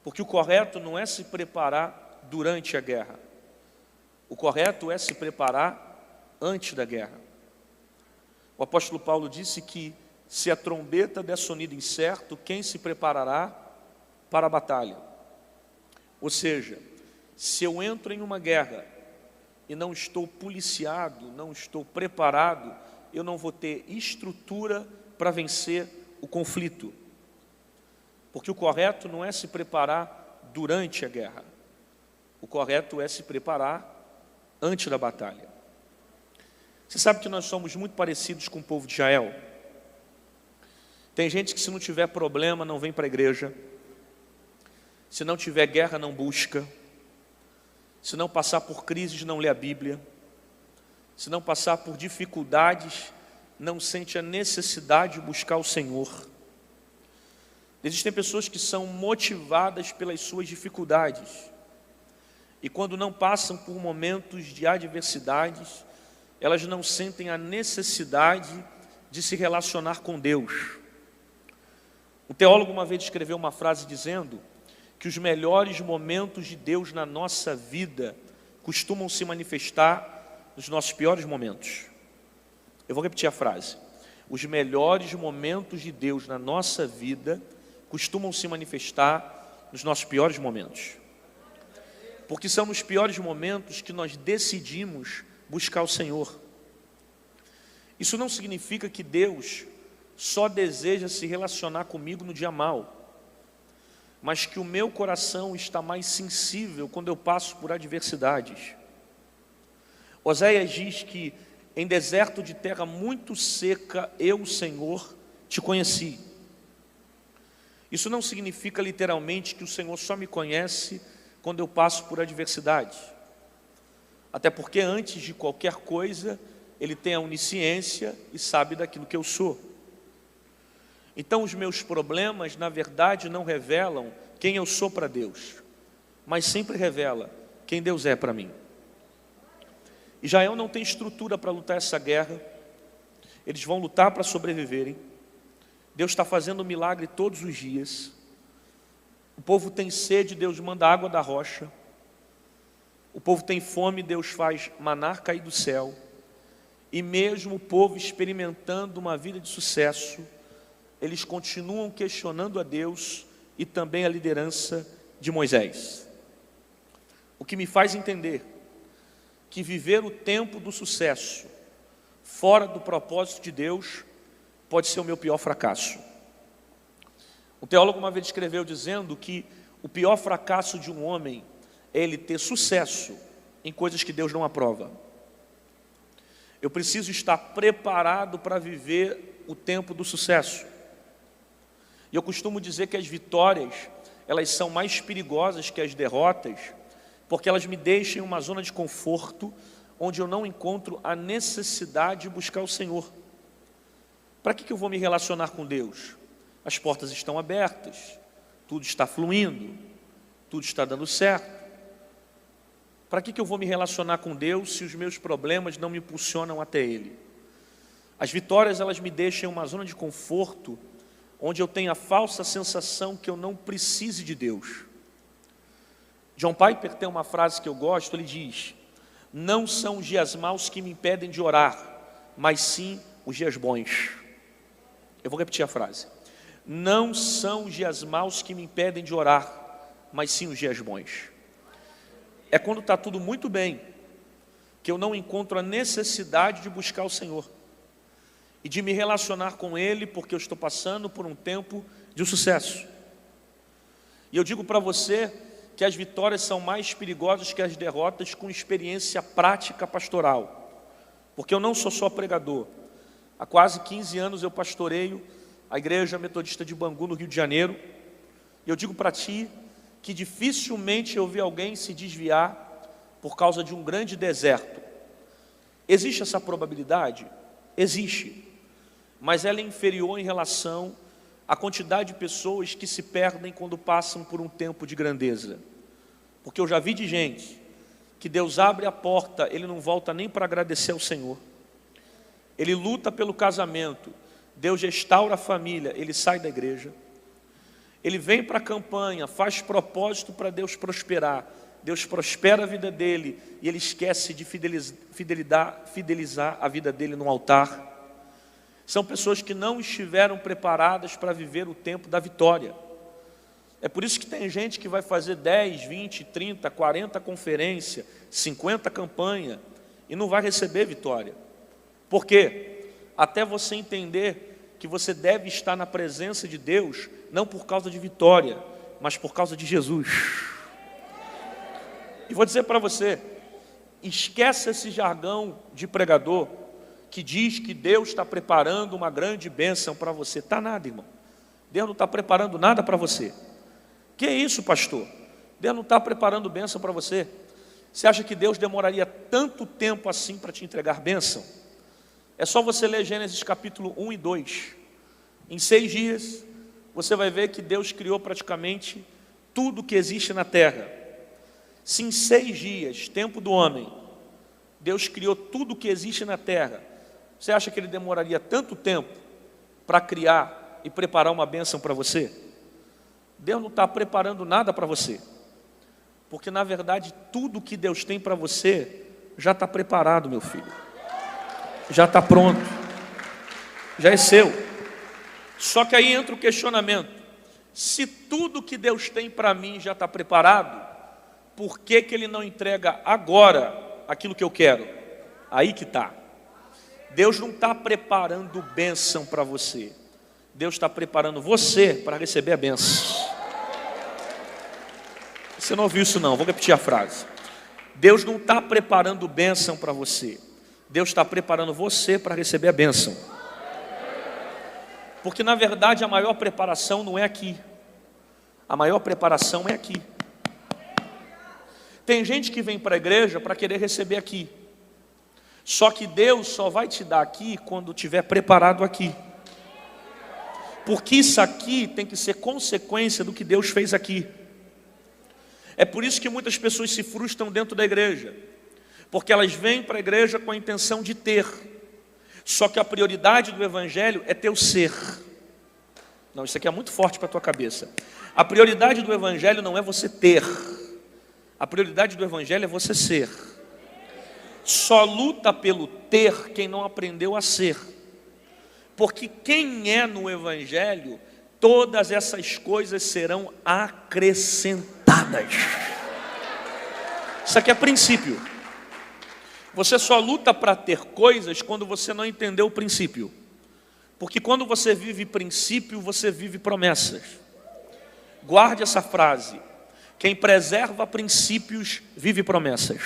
Porque o correto não é se preparar durante a guerra. O correto é se preparar antes da guerra. O apóstolo Paulo disse que se a trombeta der sonido incerto, quem se preparará para a batalha? Ou seja, se eu entro em uma guerra e não estou policiado, não estou preparado, eu não vou ter estrutura para vencer o conflito. Porque o correto não é se preparar durante a guerra. O correto é se preparar antes da batalha. Você sabe que nós somos muito parecidos com o povo de Israel? Tem gente que se não tiver problema não vem para a igreja, se não tiver guerra não busca, se não passar por crises não lê a Bíblia, se não passar por dificuldades não sente a necessidade de buscar o Senhor. Existem pessoas que são motivadas pelas suas dificuldades e quando não passam por momentos de adversidades, elas não sentem a necessidade de se relacionar com Deus. Um teólogo uma vez escreveu uma frase dizendo que os melhores momentos de Deus na nossa vida costumam se manifestar nos nossos piores momentos. Eu vou repetir a frase. Os melhores momentos de Deus na nossa vida costumam se manifestar nos nossos piores momentos. Porque são nos piores momentos que nós decidimos buscar o Senhor. Isso não significa que Deus só deseja se relacionar comigo no dia mau, mas que o meu coração está mais sensível quando eu passo por adversidades. Oséias diz que em deserto de terra muito seca, eu, Senhor, te conheci. Isso não significa literalmente que o Senhor só me conhece quando eu passo por adversidade. Até porque antes de qualquer coisa, Ele tem a onisciência e sabe daquilo que eu sou. Então os meus problemas, na verdade, não revelam quem eu sou para Deus, mas sempre revela quem Deus é para mim. Israel não tem estrutura para lutar essa guerra, eles vão lutar para sobreviverem. Deus está fazendo um milagre todos os dias. O povo tem sede, Deus manda água da rocha. O povo tem fome, Deus faz maná cair do céu. E mesmo o povo experimentando uma vida de sucesso, eles continuam questionando a Deus e também a liderança de Moisés. O que me faz entender que viver o tempo do sucesso fora do propósito de Deus pode ser o meu pior fracasso. Um teólogo uma vez escreveu dizendo que o pior fracasso de um homem é ele ter sucesso em coisas que Deus não aprova. Eu preciso estar preparado para viver o tempo do sucesso. E eu costumo dizer que as vitórias, elas são mais perigosas que as derrotas, porque elas me deixam em uma zona de conforto, onde eu não encontro a necessidade de buscar o Senhor. Para que eu vou me relacionar com Deus? As portas estão abertas, tudo está fluindo, tudo está dando certo. Para que eu vou me relacionar com Deus se os meus problemas não me impulsionam até Ele? As vitórias, elas me deixam em uma zona de conforto, onde eu tenho a falsa sensação que eu não precise de Deus. John Piper tem uma frase que eu gosto, ele diz: não são os dias maus que me impedem de orar, mas sim os dias bons. Eu vou repetir a frase. Não são os dias maus que me impedem de orar, mas sim os dias bons. É quando está tudo muito bem, que eu não encontro a necessidade de buscar o Senhor e de me relacionar com Ele, porque eu estou passando por um tempo de sucesso. E eu digo para você que as vitórias são mais perigosas que as derrotas com experiência prática pastoral, porque eu não sou só pregador. Há quase 15 anos eu pastoreio a Igreja Metodista de Bangu, no Rio de Janeiro, e eu digo para ti que dificilmente eu vi alguém se desviar por causa de um grande deserto. Existe essa probabilidade? Existe, mas ela é inferior em relação à quantidade de pessoas que se perdem quando passam por um tempo de grandeza. Porque eu já vi de gente que Deus abre a porta, ele não volta nem para agradecer ao Senhor. Ele luta pelo casamento, Deus restaura a família, ele sai da igreja. Ele vem para a campanha, faz propósito para Deus prosperar. Deus prospera a vida dele e ele esquece de fidelizar a vida dele no altar. São pessoas que não estiveram preparadas para viver o tempo da vitória. É por isso que tem gente que vai fazer 10, 20, 30, 40 conferências, 50 campanhas e não vai receber vitória. Por quê? Até você entender que você deve estar na presença de Deus, não por causa de vitória, mas por causa de Jesus. E vou dizer para você, esquece esse jargão de pregador que diz que Deus está preparando uma grande bênção para você. Está nada, irmão. Deus não está preparando nada para você. Que é isso, pastor? Deus não está preparando bênção para você. Você acha que Deus demoraria tanto tempo assim para te entregar bênção? É só você ler Gênesis capítulo 1 e 2. Em 6 dias, você vai ver que Deus criou praticamente tudo que existe na terra. Se em 6 dias, tempo do homem, Deus criou tudo que existe na terra, você acha que Ele demoraria tanto tempo para criar e preparar uma bênção para você? Deus não está preparando nada para você. Porque na verdade, tudo que Deus tem para você, já está preparado, meu filho. Já está pronto. Já é seu. Só que aí entra o questionamento. Se tudo que Deus tem para mim já está preparado, por que Ele não entrega agora aquilo que eu quero? Aí que está. Deus não está preparando bênção para você. Deus está preparando você para receber a bênção. Você não ouviu isso não, vou repetir a frase. Deus não está preparando bênção para você. Deus está preparando você para receber a bênção. Porque na verdade a maior preparação não é aqui. A maior preparação é aqui. Tem gente que vem para a igreja para querer receber aqui. Só que Deus só vai te dar aqui quando estiver preparado aqui. Porque isso aqui tem que ser consequência do que Deus fez aqui. É por isso que muitas pessoas se frustram dentro da igreja. Porque elas vêm para a igreja com a intenção de ter. Só que a prioridade do evangelho é ter o ser. Não, isso aqui é muito forte para a tua cabeça. A prioridade do evangelho não é você ter. A prioridade do evangelho é você ser. Só luta pelo ter quem não aprendeu a ser. Porque quem é no evangelho, todas essas coisas serão acrescentadas. Isso aqui é princípio. Você só luta para ter coisas quando você não entendeu o princípio. Porque quando você vive princípio, você vive promessas. Guarde essa frase. Quem preserva princípios, vive promessas.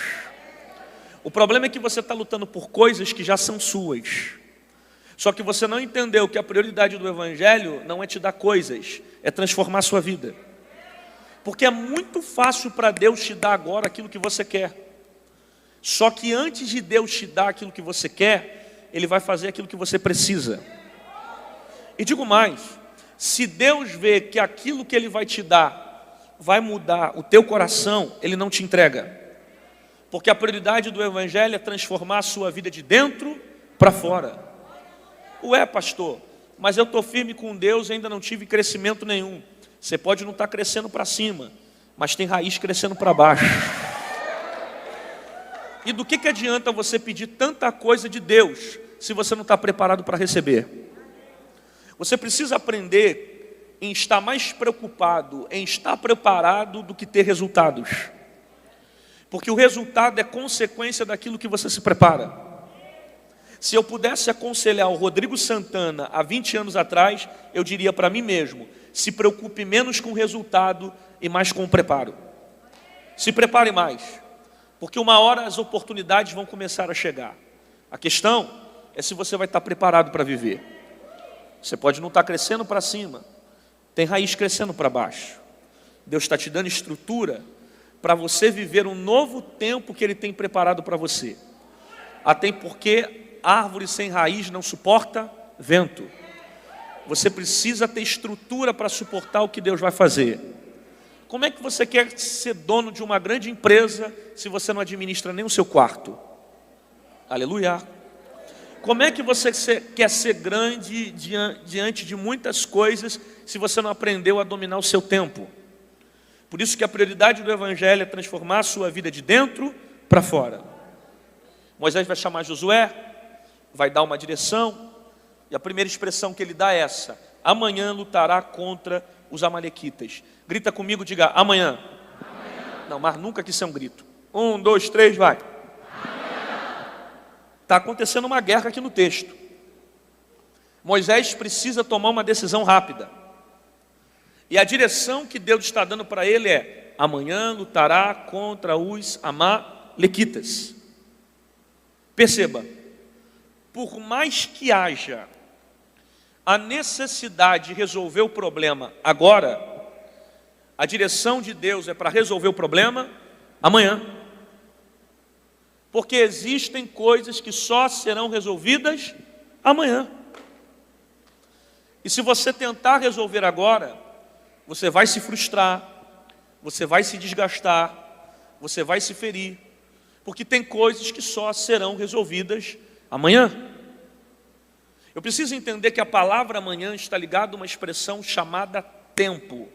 O problema é que você está lutando por coisas que já são suas. Só que você não entendeu que a prioridade do evangelho não é te dar coisas, é transformar a sua vida. Porque é muito fácil para Deus te dar agora aquilo que você quer. Só que antes de Deus te dar aquilo que você quer, Ele vai fazer aquilo que você precisa. E digo mais, se Deus vê que aquilo que Ele vai te dar vai mudar o teu coração, Ele não te entrega. Porque a prioridade do evangelho é transformar a sua vida de dentro para fora. Ué, pastor, mas eu estou firme com Deus e ainda não tive crescimento nenhum. Você pode não estar crescendo para cima, mas tem raiz crescendo para baixo. E do que adianta você pedir tanta coisa de Deus, se você não está preparado para receber? Você precisa aprender em estar mais preocupado, em estar preparado do que ter resultados. Porque o resultado é consequência daquilo que você se prepara. Se eu pudesse aconselhar o Rodrigo Santana há 20 anos atrás, eu diria para mim mesmo, se preocupe menos com o resultado e mais com o preparo. Se prepare mais, porque uma hora as oportunidades vão começar a chegar. A questão é se você vai estar preparado para viver. Você pode não estar crescendo para cima, tem raiz crescendo para baixo. Deus está te dando estrutura para você viver um novo tempo que Ele tem preparado para você. Até porque árvore sem raiz não suporta vento. Você precisa ter estrutura para suportar o que Deus vai fazer. Como é que você quer ser dono de uma grande empresa se você não administra nem o seu quarto? Aleluia. Como é que você quer ser grande diante de muitas coisas se você não aprendeu a dominar o seu tempo? Por isso que a prioridade do Evangelho é transformar a sua vida de dentro para fora. Moisés vai chamar Josué, vai dar uma direção, e a primeira expressão que ele dá é essa: amanhã lutará contra os amalequitas. Grita comigo, diga amanhã. Amanhã. Não, mas nunca que isso é um grito. 1, 2, 3, vai. Está acontecendo uma guerra aqui no texto. Moisés precisa tomar uma decisão rápida. E a direção que Deus está dando para ele é: amanhã lutará contra os amalequitas. Perceba, por mais que haja a necessidade de resolver o problema agora, a direção de Deus é para resolver o problema amanhã. Porque existem coisas que só serão resolvidas amanhã. E se você tentar resolver agora, você vai se frustrar, você vai se desgastar, você vai se ferir, porque tem coisas que só serão resolvidas amanhã. Eu preciso entender que a palavra amanhã está ligada a uma expressão chamada tempo.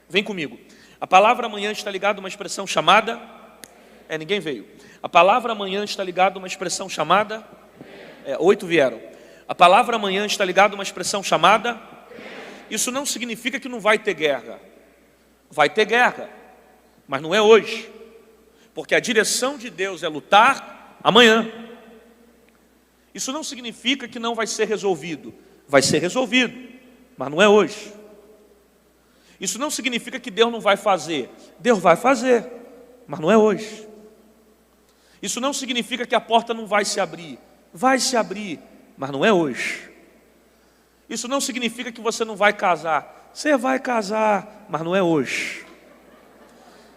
Vem comigo. A palavra amanhã está ligada a uma expressão chamada... ninguém veio. A palavra amanhã está ligada a uma expressão chamada... 8 vieram. A palavra amanhã está ligada a uma expressão chamada... Isso não significa que não vai ter guerra. Vai ter guerra, mas não é hoje. Porque a direção de Deus é lutar amanhã. Isso não significa que não vai ser resolvido. Vai ser resolvido, mas não é hoje. Isso não significa que Deus não vai fazer. Deus vai fazer, mas não é hoje. Isso não significa que a porta não vai se abrir. Vai se abrir, mas não é hoje. Isso não significa que você não vai casar. Você vai casar, mas não é hoje.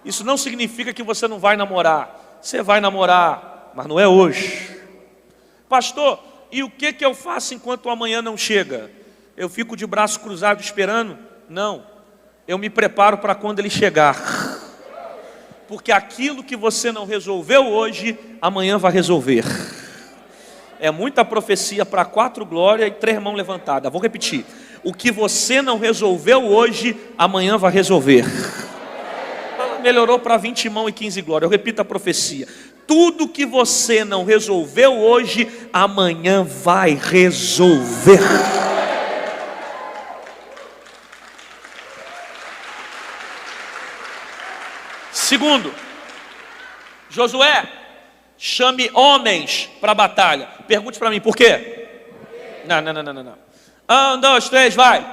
Isso não significa que você não vai namorar. Você vai namorar, mas não é hoje. Pastor, e o que eu faço enquanto o amanhã não chega? Eu fico de braço cruzado esperando? Não. Eu me preparo para quando ele chegar. Porque aquilo que você não resolveu hoje, amanhã vai resolver. É muita profecia para 4 glórias e 3 mãos levantadas. Vou repetir. O que você não resolveu hoje, amanhã vai resolver. Melhorou para 20 mãos e 15 glórias. Eu repito a profecia. Tudo que você não resolveu hoje, amanhã vai resolver. Segundo, Josué, chame homens para a batalha. Pergunte para mim, por quê? Não. 1, 2, 3, vai.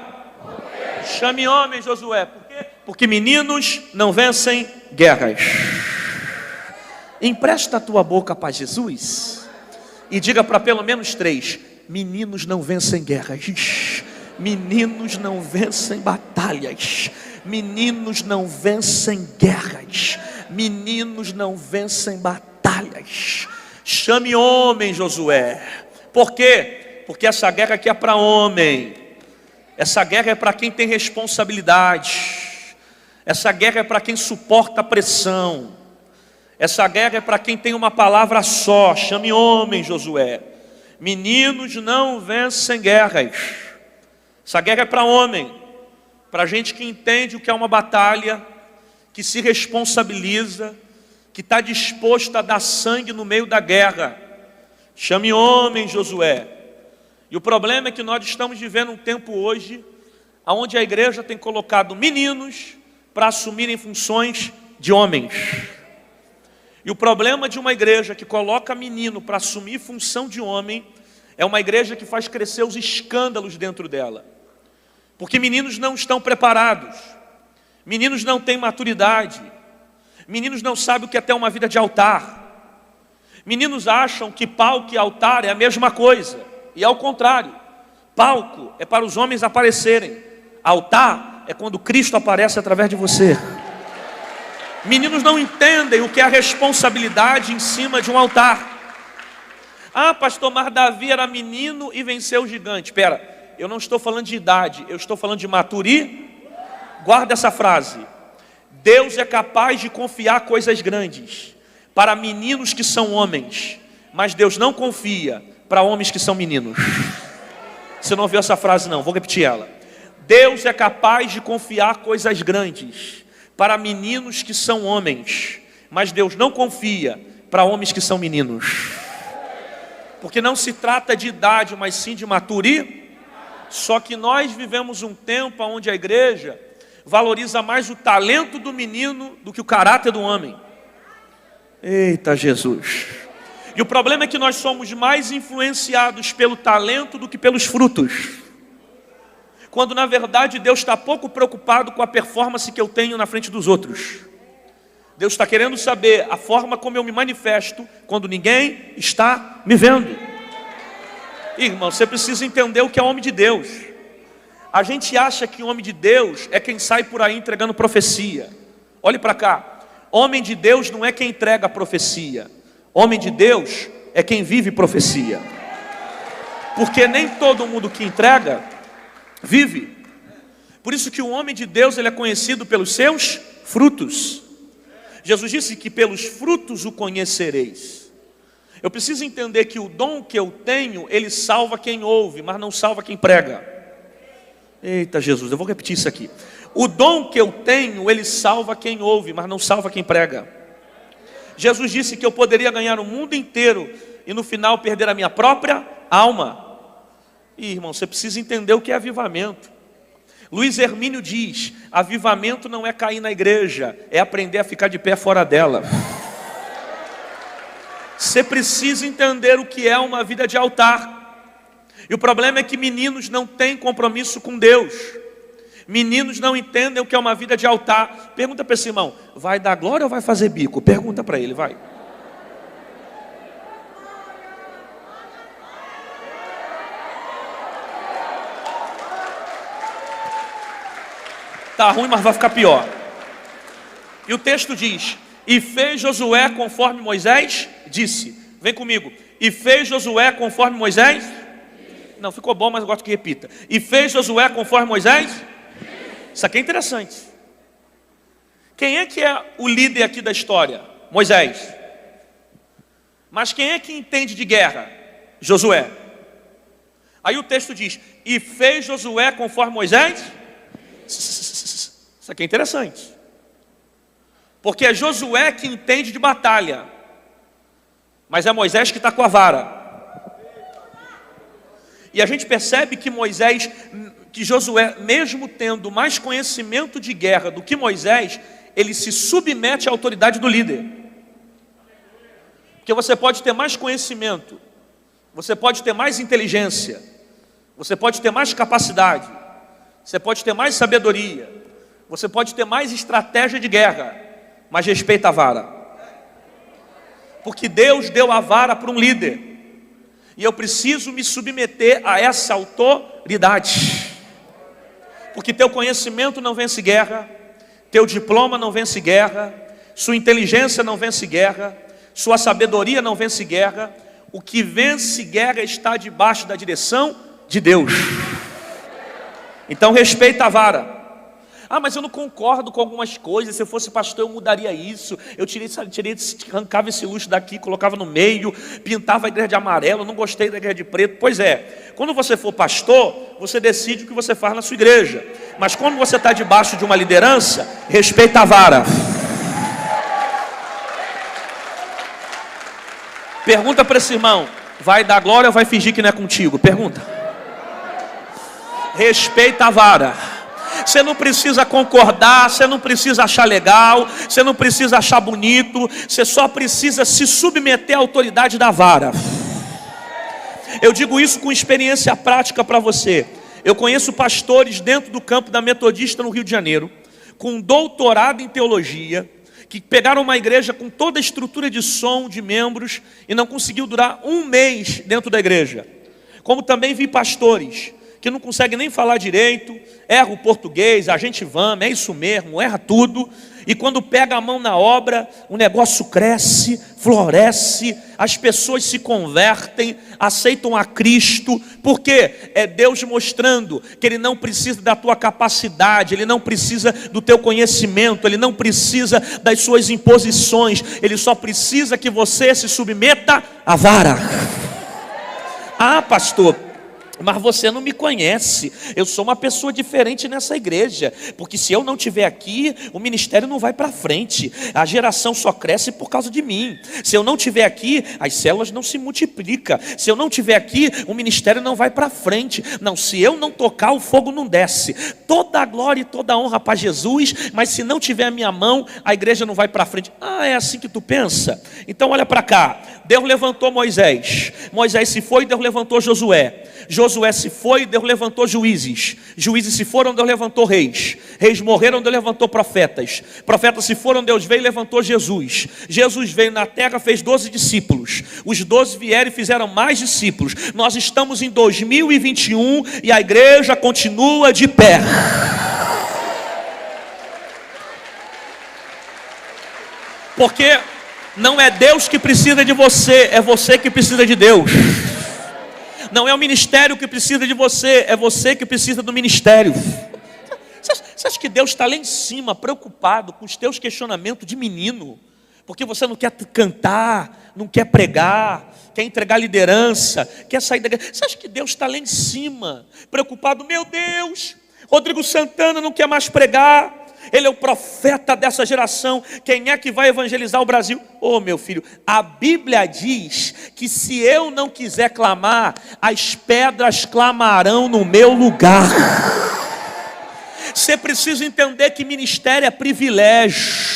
Chame homens, Josué. Por quê? Porque meninos não vencem guerras. Empresta a tua boca para Jesus e diga para pelo menos 3: meninos não vencem guerras. Meninos não vencem batalhas. Meninos não vencem guerras. Meninos não vencem batalhas. Chame homem, Josué. Por quê? Porque essa guerra aqui é para homem. Essa guerra é para quem tem responsabilidade. Essa guerra é para quem suporta a pressão. Essa guerra é para quem tem uma palavra só. Chame homem, Josué. Meninos não vencem guerras. Essa guerra é para homem. Para gente que entende o que é uma batalha, que se responsabiliza, que está disposto a dar sangue no meio da guerra. Chame homem, Josué. E o problema é que nós estamos vivendo um tempo hoje onde a igreja tem colocado meninos para assumirem funções de homens. E o problema de uma igreja que coloca menino para assumir função de homem é uma igreja que faz crescer os escândalos dentro dela. Porque meninos não estão preparados, meninos não têm maturidade, meninos não sabem o que é ter uma vida de altar. Meninos acham que palco e altar é a mesma coisa, e é o contrário. Palco é para os homens aparecerem, altar é quando Cristo aparece através de você. Meninos não entendem o que é a responsabilidade em cima de um altar. Ah, pastor, mas Davi era menino e venceu o gigante. Espera, eu não estou falando de idade, eu estou falando de maturidade. Guarda essa frase. Deus é capaz de confiar coisas grandes para meninos que são homens, mas Deus não confia para homens que são meninos. Você não ouviu essa frase não, vou repetir ela. Deus é capaz de confiar coisas grandes para meninos que são homens, mas Deus não confia para homens que são meninos. Porque não se trata de idade, mas sim de maturidade. Só que nós vivemos um tempo onde a igreja valoriza mais o talento do menino do que o caráter do homem. Eita Jesus! E o problema é que nós somos mais influenciados pelo talento do que pelos frutos. Quando na verdade Deus está pouco preocupado com a performance que eu tenho na frente dos outros. Deus está querendo saber a forma como eu me manifesto quando ninguém está me vendo. Irmão, você precisa entender o que é homem de Deus. A gente acha que homem de Deus é quem sai por aí entregando profecia. Olhe para cá. Homem de Deus não é quem entrega a profecia. Homem de Deus é quem vive profecia. Porque nem todo mundo que entrega, vive. Por isso que o homem de Deus ele é conhecido pelos seus frutos. Jesus disse que pelos frutos o conhecereis. Eu preciso entender que o dom que eu tenho, ele salva quem ouve, mas não salva quem prega. Eita Jesus, eu vou repetir isso aqui. O dom que eu tenho, ele salva quem ouve, mas não salva quem prega. Jesus disse que eu poderia ganhar o mundo inteiro e no final perder a minha própria alma. E, irmão, você precisa entender o que é avivamento. Luiz Hermínio diz: avivamento não é cair na igreja, é aprender a ficar de pé fora dela. Você precisa entender o que é uma vida de altar. E o problema é que meninos não têm compromisso com Deus. Meninos não entendem o que é uma vida de altar. Pergunta para esse irmão: vai dar glória ou vai fazer bico? Pergunta para ele, vai. Tá ruim, mas vai ficar pior. E o texto diz: e fez Josué conforme Moisés disse. Vem comigo. E fez Josué conforme Moisés? Não, ficou bom, mas eu gosto que repita. E fez Josué conforme Moisés? Isso aqui é interessante. Quem é que é o líder aqui da história? Moisés. Mas quem é que entende de guerra? Josué. Aí o texto diz: e fez Josué conforme Moisés? Isso aqui é interessante. Porque é Josué que entende de batalha, mas é Moisés que está com a vara. E a gente percebe que Josué, mesmo tendo mais conhecimento de guerra do que Moisés, ele se submete à autoridade do líder. Porque você pode ter mais conhecimento, você pode ter mais inteligência, você pode ter mais capacidade, você pode ter mais sabedoria, você pode ter mais estratégia de guerra, mas respeita a vara. Porque Deus deu a vara para um líder. E eu preciso me submeter a essa autoridade. Porque teu conhecimento não vence guerra, teu diploma não vence guerra, sua inteligência não vence guerra, sua sabedoria não vence guerra. O que vence guerra está debaixo da direção de Deus. Então respeita a vara. Ah, mas eu não concordo com algumas coisas. Se eu fosse pastor eu mudaria isso. Eu arrancava esse luxo daqui, colocava no meio, pintava a igreja de amarelo. Eu não gostei da igreja de preto. Pois é, quando você for pastor, você decide o que você faz na sua igreja. Mas quando você está debaixo de uma liderança, respeita a vara. Pergunta para esse irmão: vai dar glória ou vai fingir que não é contigo? Pergunta. Respeita a vara. Você não precisa concordar, você não precisa achar legal, você não precisa achar bonito, você só precisa se submeter à autoridade da vara. Eu digo isso com experiência prática para você. Eu conheço pastores dentro do campo da Metodista no Rio de Janeiro, com doutorado em teologia, que pegaram uma igreja com toda a estrutura de som, de membros, e não conseguiu durar um mês dentro da igreja. Como também vi pastores que não consegue nem falar direito, erra o português, a gente vamos, é isso mesmo, erra tudo, e quando pega a mão na obra, o negócio cresce, floresce, as pessoas se convertem, aceitam a Cristo, porque é Deus mostrando que Ele não precisa da tua capacidade, Ele não precisa do teu conhecimento, Ele não precisa das suas imposições, Ele só precisa que você se submeta à vara. Ah, pastor, mas você não me conhece, eu sou uma pessoa diferente nessa igreja, porque se eu não estiver aqui, o ministério não vai para frente, a geração só cresce por causa de mim. Se eu não estiver aqui, as células não se multiplicam. Se eu não estiver aqui, o ministério não vai para frente. Não, se eu não tocar, o fogo não desce. Toda a glória e toda a honra para Jesus, mas se não tiver a minha mão, a igreja não vai para frente. Ah, é assim que tu pensa? Então olha para cá, Deus levantou Moisés, Moisés se foi, Deus levantou Josué, Josué se foi, Deus levantou juízes, juízes se foram, Deus levantou reis, reis morreram, Deus levantou profetas, profetas se foram, Deus veio e levantou Jesus, Jesus veio na terra, fez 12 discípulos, os 12 vieram e fizeram mais discípulos. Nós estamos em 2021 e a igreja continua de pé. Porque não é Deus que precisa de você, é você que precisa de Deus. Não é o ministério que precisa de você, é você que precisa do ministério. Você acha que Deus está lá em cima, preocupado com os teus questionamentos de menino? Porque você não quer cantar, não quer pregar, quer entregar liderança, quer sair da igreja. Você acha que Deus está lá em cima, preocupado? Meu Deus, Rodrigo Santana não quer mais pregar. Ele é o profeta dessa geração. Quem é que vai evangelizar o Brasil? Oh, meu filho, a Bíblia diz que se eu não quiser clamar, as pedras clamarão no meu lugar. Você precisa entender que ministério é privilégio.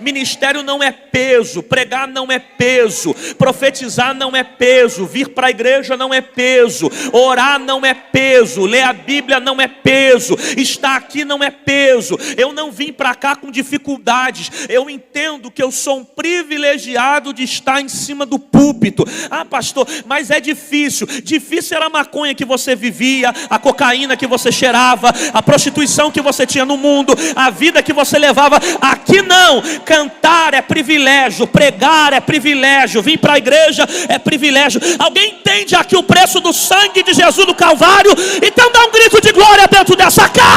Ministério não é peso, pregar não é peso, profetizar não é peso, vir para a igreja não é peso, orar não é peso, ler a Bíblia não é peso, estar aqui não é peso. Eu não vim para cá com dificuldades, eu entendo que eu sou um privilegiado de estar em cima do púlpito. Ah, pastor, mas é difícil. Difícil era a maconha que você vivia, a cocaína que você cheirava, a prostituição que você tinha no mundo, a vida que você levava. Aqui não. Cantar é privilégio, pregar é privilégio, vir para a igreja é privilégio. Alguém entende aqui o preço do sangue de Jesus no Calvário? Então dá um grito de glória dentro dessa casa.